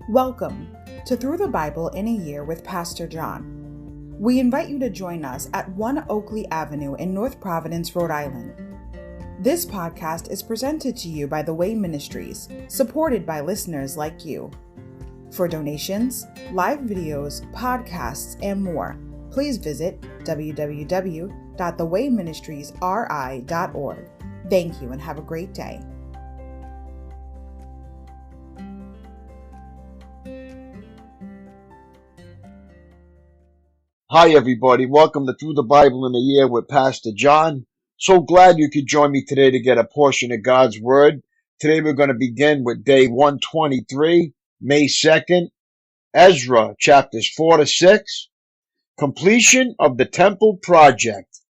Welcome to Through the Bible in a Year with Pastor John. We invite you to join us at 1 Oakley Avenue in North Providence, Rhode Island. This podcast is presented to you by The Way Ministries, supported by listeners like you. For donations, live videos, podcasts, and more, please visit www.thewayministriesri.org. Thank you and have a great day. Hi everybody, welcome to Through the Bible in a Year with Pastor John. So glad you could join me today to get a portion of God's Word. Today we're going to begin with day 123, May 2nd, Ezra chapters 4 to 6, completion of the temple project.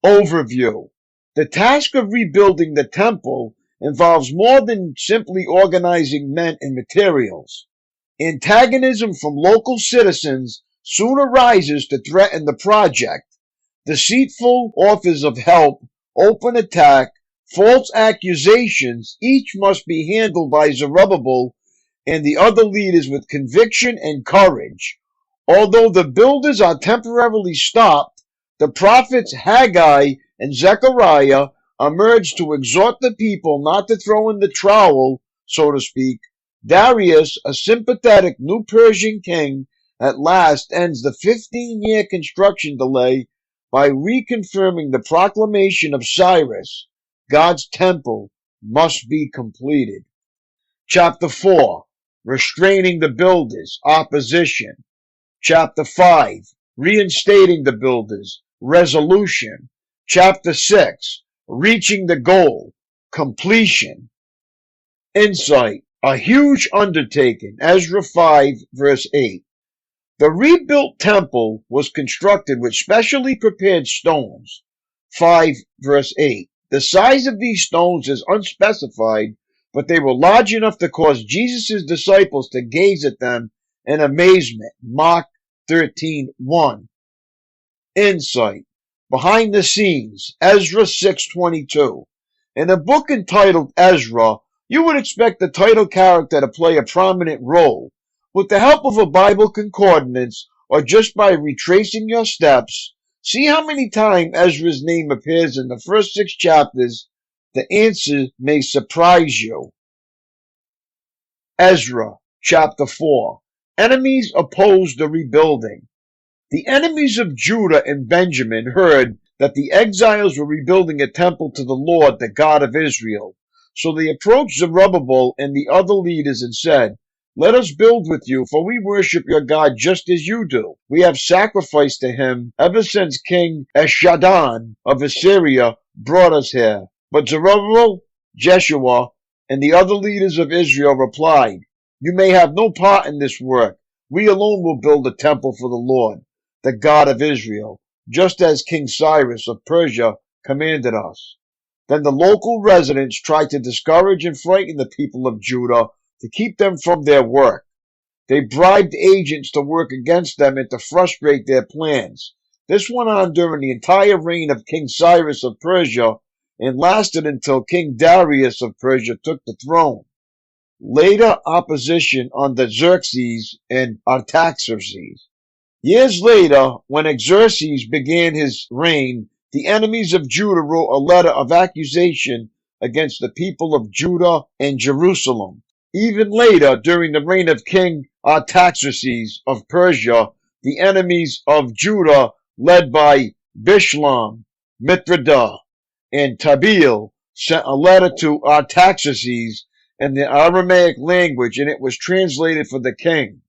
Overview. The task of rebuilding the temple involves more than simply organizing men and materials. Antagonism from local citizens soon arises to threaten the project. Deceitful offers of help, open attack, false accusations, each must be handled by Zerubbabel and the other leaders with conviction and courage. Although the builders are temporarily stopped, the prophets Haggai and Zechariah emerge to exhort the people not to throw in the trowel, so to speak. Darius, a sympathetic new Persian king, at last ends the 15-year construction delay by reconfirming the proclamation of Cyrus: God's temple must be completed. Chapter 4, restraining the builders, opposition. Chapter 5, reinstating the builders, resolution. Chapter 6, reaching the goal, completion. Insight, a huge undertaking, Ezra 5, verse 8. The rebuilt temple was constructed with specially prepared stones. 5 verse 8. The size of these stones is unspecified, but they were large enough to cause Jesus' disciples to gaze at them in amazement. Mark 13:1. Insight. Behind the scenes, Ezra 6:22. In a book entitled Ezra, you would expect the title character to play a prominent role. With the help of a Bible concordance, or just by retracing your steps, see how many times Ezra's name appears in the first 6 chapters. The answer may surprise you. Ezra, chapter 4. Enemies oppose the rebuilding. The enemies of Judah and Benjamin heard that the exiles were rebuilding a temple to the Lord, the God of Israel. So they approached Zerubbabel and the other leaders and said, "Let us build with you, for we worship your God just as you do. We have sacrificed to him ever since King Esarhaddon of Assyria brought us here." But Zerubbabel, Jeshua, and the other leaders of Israel replied, "You may have no part in this work. We alone will build a temple for the Lord, the God of Israel, just as King Cyrus of Persia commanded us." Then the local residents tried to discourage and frighten the people of Judah to keep them from their work. They bribed agents to work against them and to frustrate their plans. This went on during the entire reign of King Cyrus of Persia and lasted until King Darius of Persia took the throne. Later opposition under Xerxes and Artaxerxes. Years later, when Xerxes began his reign, the enemies of Judah wrote a letter of accusation against the people of Judah and Jerusalem. Even later, during the reign of King Artaxerxes of Persia, the enemies of Judah, led by Bishlam, Mithridates, and Tabeel, sent a letter to Artaxerxes in the Aramaic language, and it was translated for the king.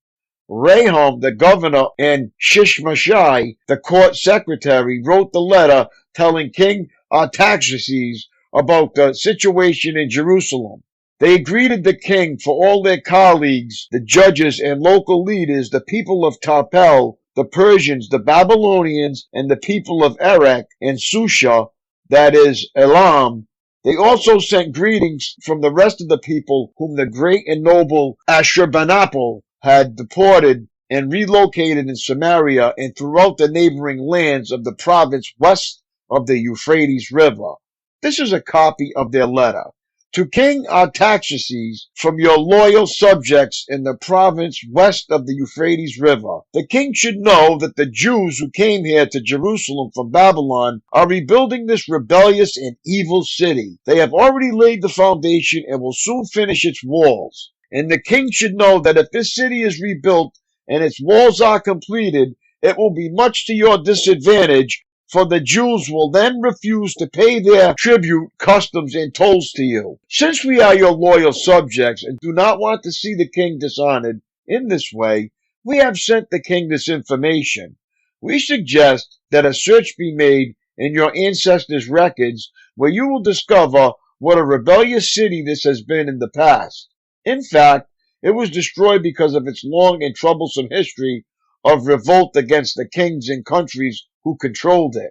Raham, the governor, and Shishmashai, the court secretary, wrote the letter telling King Artaxerxes about the situation in Jerusalem. They greeted the king for all their colleagues, the judges and local leaders, the people of Tarpel, the Persians, the Babylonians, and the people of Erech and Susha, that is, Elam. They also sent greetings from the rest of the people whom the great and noble Ashurbanipal had deported and relocated in Samaria and throughout the neighboring lands of the province west of the Euphrates River. This is a copy of their letter. To King Artaxerxes, from your loyal subjects in the province west of the Euphrates River. The king should know that the Jews who came here to Jerusalem from Babylon are rebuilding this rebellious and evil city. They have already laid the foundation and will soon finish its walls. And the king should know that if this city is rebuilt and its walls are completed, it will be much to your disadvantage, for the Jews will then refuse to pay their tribute, customs, and tolls to you. Since we are your loyal subjects and do not want to see the king dishonored in this way, we have sent the king this information. We suggest that a search be made in your ancestors' records, where you will discover what a rebellious city this has been in the past. In fact, it was destroyed because of its long and troublesome history of revolt against the kings and countries who controlled it.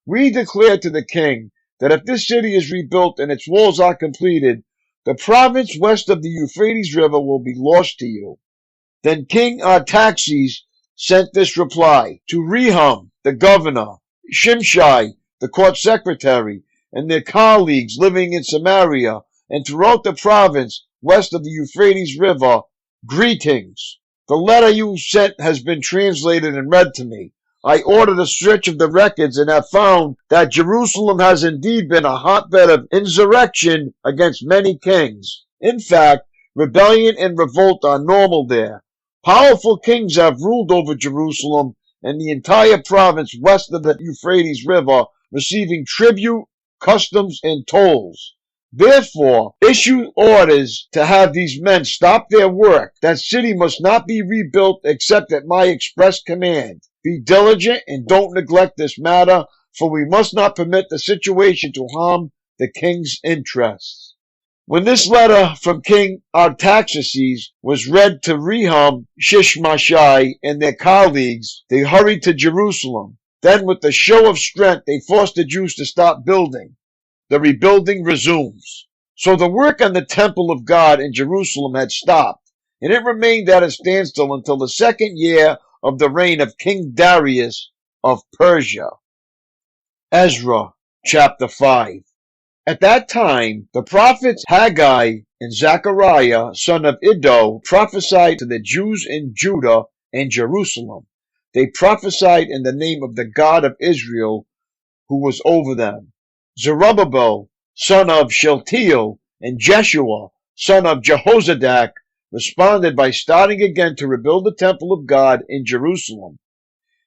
We declare to the king that if this city is rebuilt and its walls are completed, the province west of the Euphrates River will be lost to you. Then King Artaxerxes sent this reply to Rehum, the governor, Shimshai, the court secretary, and their colleagues living in Samaria and throughout the province west of the Euphrates River. Greetings. The letter you sent has been translated and read to me. I ordered a search of the records and have found that Jerusalem has indeed been a hotbed of insurrection against many kings. In fact, rebellion and revolt are normal there. Powerful kings have ruled over Jerusalem and the entire province west of the Euphrates River, receiving tribute, customs, and tolls. Therefore, issue orders to have these men stop their work. That city must not be rebuilt except at my express command. Be diligent and don't neglect this matter, for we must not permit the situation to harm the king's interests. When this letter from King Artaxerxes was read to Rehum, Shishmashai, and their colleagues, they hurried to Jerusalem. Then, with a show of strength, they forced the Jews to stop building. The rebuilding resumes. So the work on the temple of God in Jerusalem had stopped, and it remained at a standstill until the second year of the reign of King Darius of Persia. Ezra chapter 5. At that time, the prophets Haggai and Zechariah, son of Iddo, prophesied to the Jews in Judah and Jerusalem. They prophesied in the name of the God of Israel, who was over them. Zerubbabel, son of Shealtiel, and Jeshua, son of Jehozadak, responded by starting again to rebuild the temple of God in Jerusalem.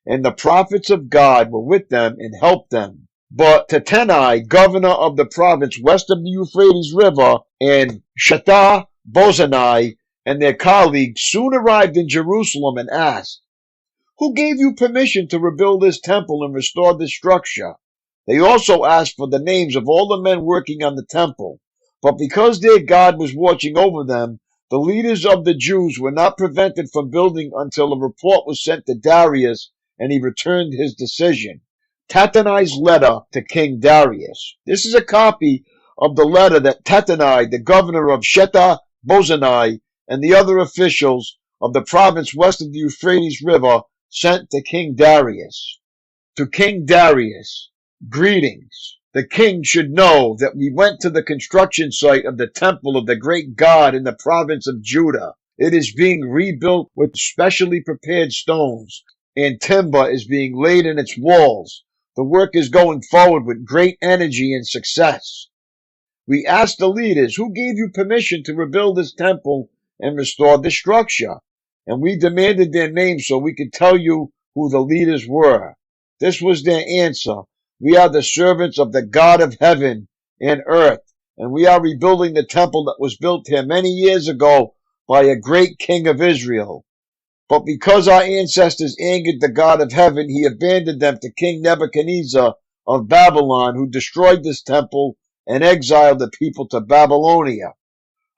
And the prophets of God were with them and helped them. But Tattenai, governor of the province west of the Euphrates River, and Shetha-Bozenai and their colleagues soon arrived in Jerusalem and asked, "Who gave you permission to rebuild this temple and restore this structure?" They also asked for the names of all the men working on the temple. But because their God was watching over them, the leaders of the Jews were not prevented from building until a report was sent to Darius and he returned his decision. Tattenai's letter to King Darius. This is a copy of the letter that Tattenai, the governor of Shetha-Bozenai, and the other officials of the province west of the Euphrates River sent to King Darius. To King Darius, greetings. The king should know that we went to the construction site of the temple of the great God in the province of Judah. It is being rebuilt with specially prepared stones, and timber is being laid in its walls. The work is going forward with great energy and success. We asked the leaders, who gave you permission to rebuild this temple and restore the structure? And we demanded their names so we could tell you who the leaders were. This was their answer. We are the servants of the God of heaven and earth, and we are rebuilding the temple that was built here many years ago by a great king of Israel. But because our ancestors angered the God of heaven, he abandoned them to King Nebuchadnezzar of Babylon, who destroyed this temple and exiled the people to Babylonia.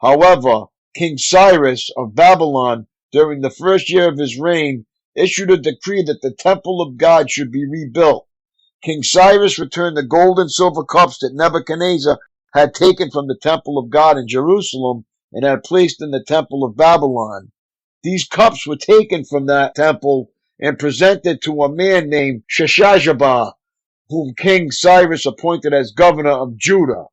However, King Cyrus of Babylon, during the first year of his reign, issued a decree that the temple of God should be rebuilt. King Cyrus returned the gold and silver cups that Nebuchadnezzar had taken from the temple of God in Jerusalem and had placed in the temple of Babylon. These cups were taken from that temple and presented to a man named Sheshazabah, whom King Cyrus appointed as governor of Judah.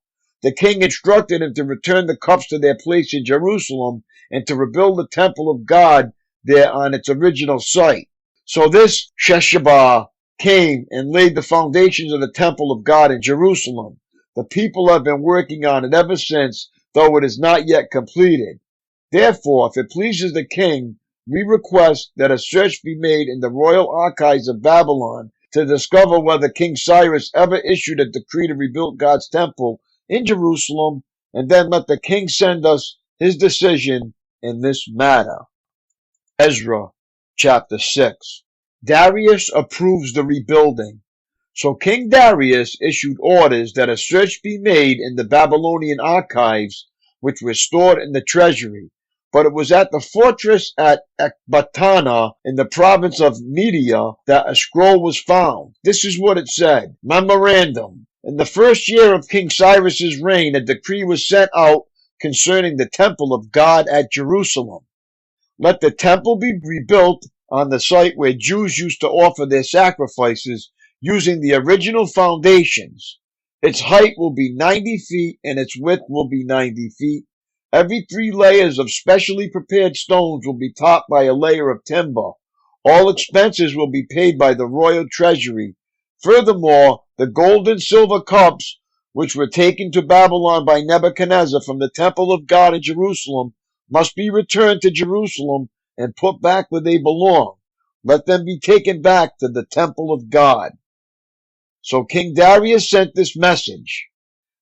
The king instructed him to return the cups to their place in Jerusalem and to rebuild the temple of God there on its original site. So this Sheshbaz came and laid the foundations of the temple of God in Jerusalem. The people have been working on it ever since, though it is not yet completed. Therefore, if it pleases the king, we request that a search be made in the royal archives of Babylon to discover whether King Cyrus ever issued a decree to rebuild God's temple in Jerusalem, and then let the king send us his decision in this matter. Ezra chapter 6. Darius approves the rebuilding. So King Darius issued orders that a search be made in the Babylonian archives, which were stored in the treasury. But it was at the fortress at Ecbatana in the province of Media that a scroll was found. This is what it said. Memorandum. In the first year of King Cyrus's reign, a decree was sent out concerning the temple of God at Jerusalem. Let the temple be rebuilt on the site where Jews used to offer their sacrifices using the original foundations. Its height will be 90 feet and its width will be 90 feet. Every 3 layers of specially prepared stones will be topped by a layer of timber. All expenses will be paid by the royal treasury. Furthermore, the gold and silver cups, which were taken to Babylon by Nebuchadnezzar from the temple of God in Jerusalem, must be returned to Jerusalem and put back where they belong. Let them be taken back to the temple of God. So King Darius sent this message.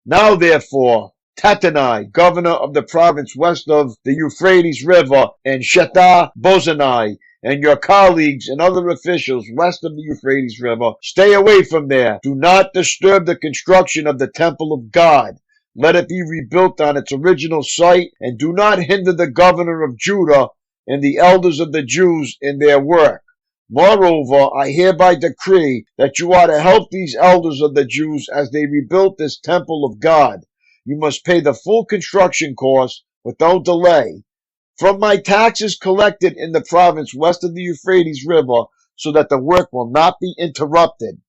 Now therefore, Tattenai, governor of the province west of the Euphrates River, and Shethar-Bozenai, and your colleagues and other officials west of the Euphrates River, stay away from there. Do not disturb the construction of the temple of God. Let it be rebuilt on its original site, and do not hinder the governor of Judah and the elders of the Jews in their work. Moreover, I hereby decree that you are to help these elders of the Jews as they rebuild this temple of God. You must pay the full construction cost without delay from my taxes collected in the province west of the Euphrates River, so that the work will not be interrupted.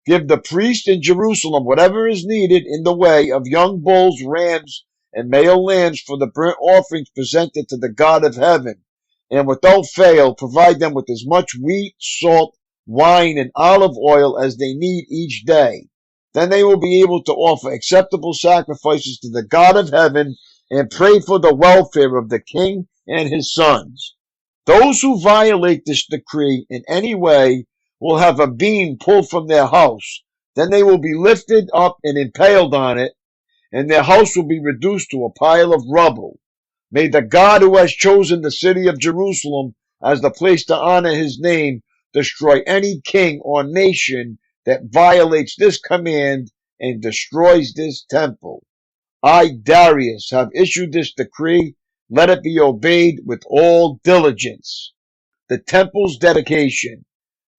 Give the priest in Jerusalem whatever is needed in the way of young bulls, rams, and male lambs for the burnt offerings presented to the God of heaven. And without fail, provide them with as much wheat, salt, wine, and olive oil as they need each day. Then they will be able to offer acceptable sacrifices to the God of heaven and pray for the welfare of the king and his sons. Those who violate this decree in any way will have a beam pulled from their house. Then they will be lifted up and impaled on it, and their house will be reduced to a pile of rubble. May the God who has chosen the city of Jerusalem as the place to honor his name destroy any king or nation that violates this command and destroys this temple. I, Darius, have issued this decree. Let it be obeyed with all diligence. The temple's dedication.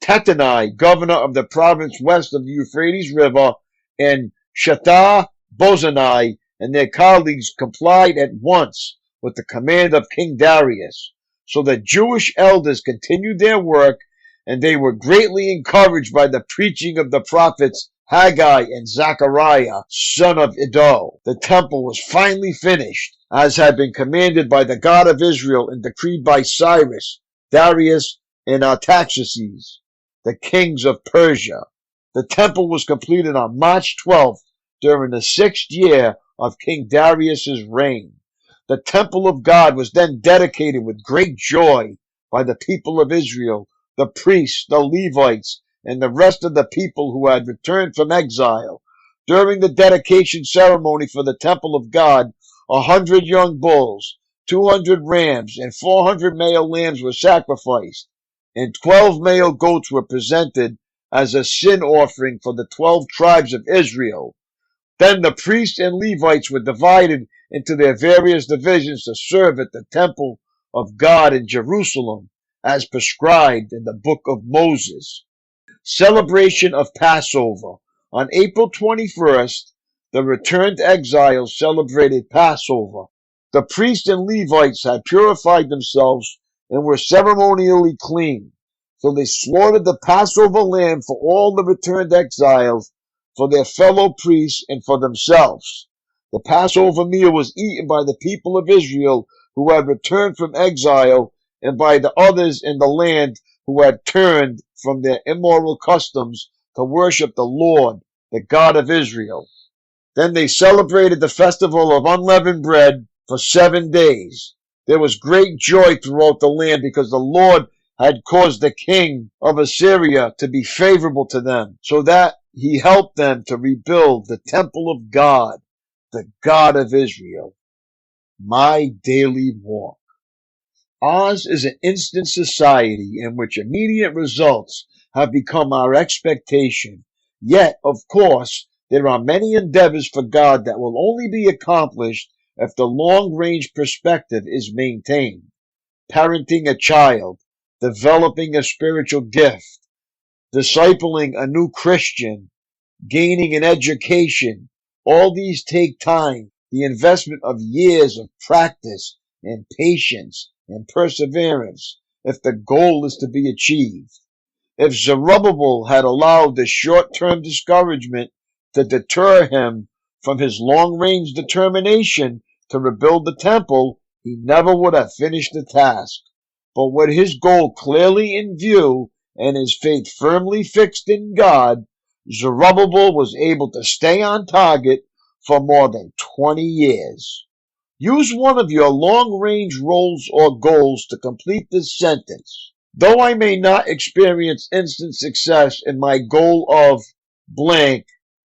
Tattenai, governor of the province west of the Euphrates River, and Shethar-Bozenai and their colleagues complied at once with the command of King Darius. So the Jewish elders continued their work, and they were greatly encouraged by the preaching of the prophets Haggai and Zechariah, son of Iddo. The temple was finally finished, as had been commanded by the God of Israel and decreed by Cyrus, Darius, and Artaxerxes, the kings of Persia. The temple was completed on March 12th, during the 6th year of King Darius's reign. The temple of God was then dedicated with great joy by the people of Israel, the priests, the Levites, and the rest of the people who had returned from exile. During the dedication ceremony for the temple of God, 100 young bulls, 200 rams, and 400 male lambs were sacrificed, and 12 male goats were presented as a sin offering for the 12 tribes of Israel. Then the priests and Levites were divided into their various divisions to serve at the temple of God in Jerusalem, as prescribed in the book of Moses. Celebration of Passover. On April 21st, the returned exiles celebrated Passover. The priests and Levites had purified themselves and were ceremonially clean. So they slaughtered the Passover lamb for all the returned exiles, for their fellow priests, and for themselves. The Passover meal was eaten by the people of Israel who had returned from exile and by the others in the land who had turned from their immoral customs to worship the Lord, the God of Israel. Then they celebrated the festival of unleavened bread for 7 days. There was great joy throughout the land because the Lord had caused the king of Assyria to be favorable to them, so that he helped them to rebuild the temple of God, the God of Israel. My daily walk. Ours is an instant society in which immediate results have become our expectation. Yet, of course, there are many endeavors for God that will only be accomplished if the long-range perspective is maintained. Parenting a child, developing a spiritual gift, discipling a new Christian, gaining an education, all these take time, the investment of years of practice and patience and perseverance if the goal is to be achieved. If Zerubbabel had allowed the short-term discouragement to deter him from his long-range determination to rebuild the temple, he never would have finished the task. But with his goal clearly in view and his faith firmly fixed in God, Zerubbabel was able to stay on target for more than 20 years. Use one of your long-range roles or goals to complete this sentence. Though I may not experience instant success in my goal of blank,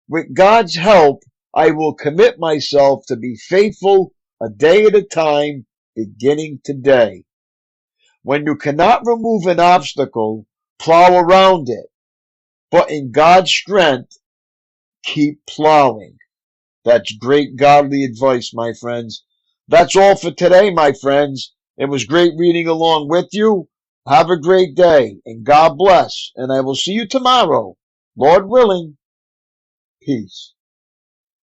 with God's help, I will commit myself to be faithful a day at a time, beginning today. When you cannot remove an obstacle, plow around it. But in God's strength, keep plowing. That's great godly advice, my friends. That's all for today, my friends. It was great reading along with you. Have a great day, and God bless, and I will see you tomorrow, Lord willing. Peace.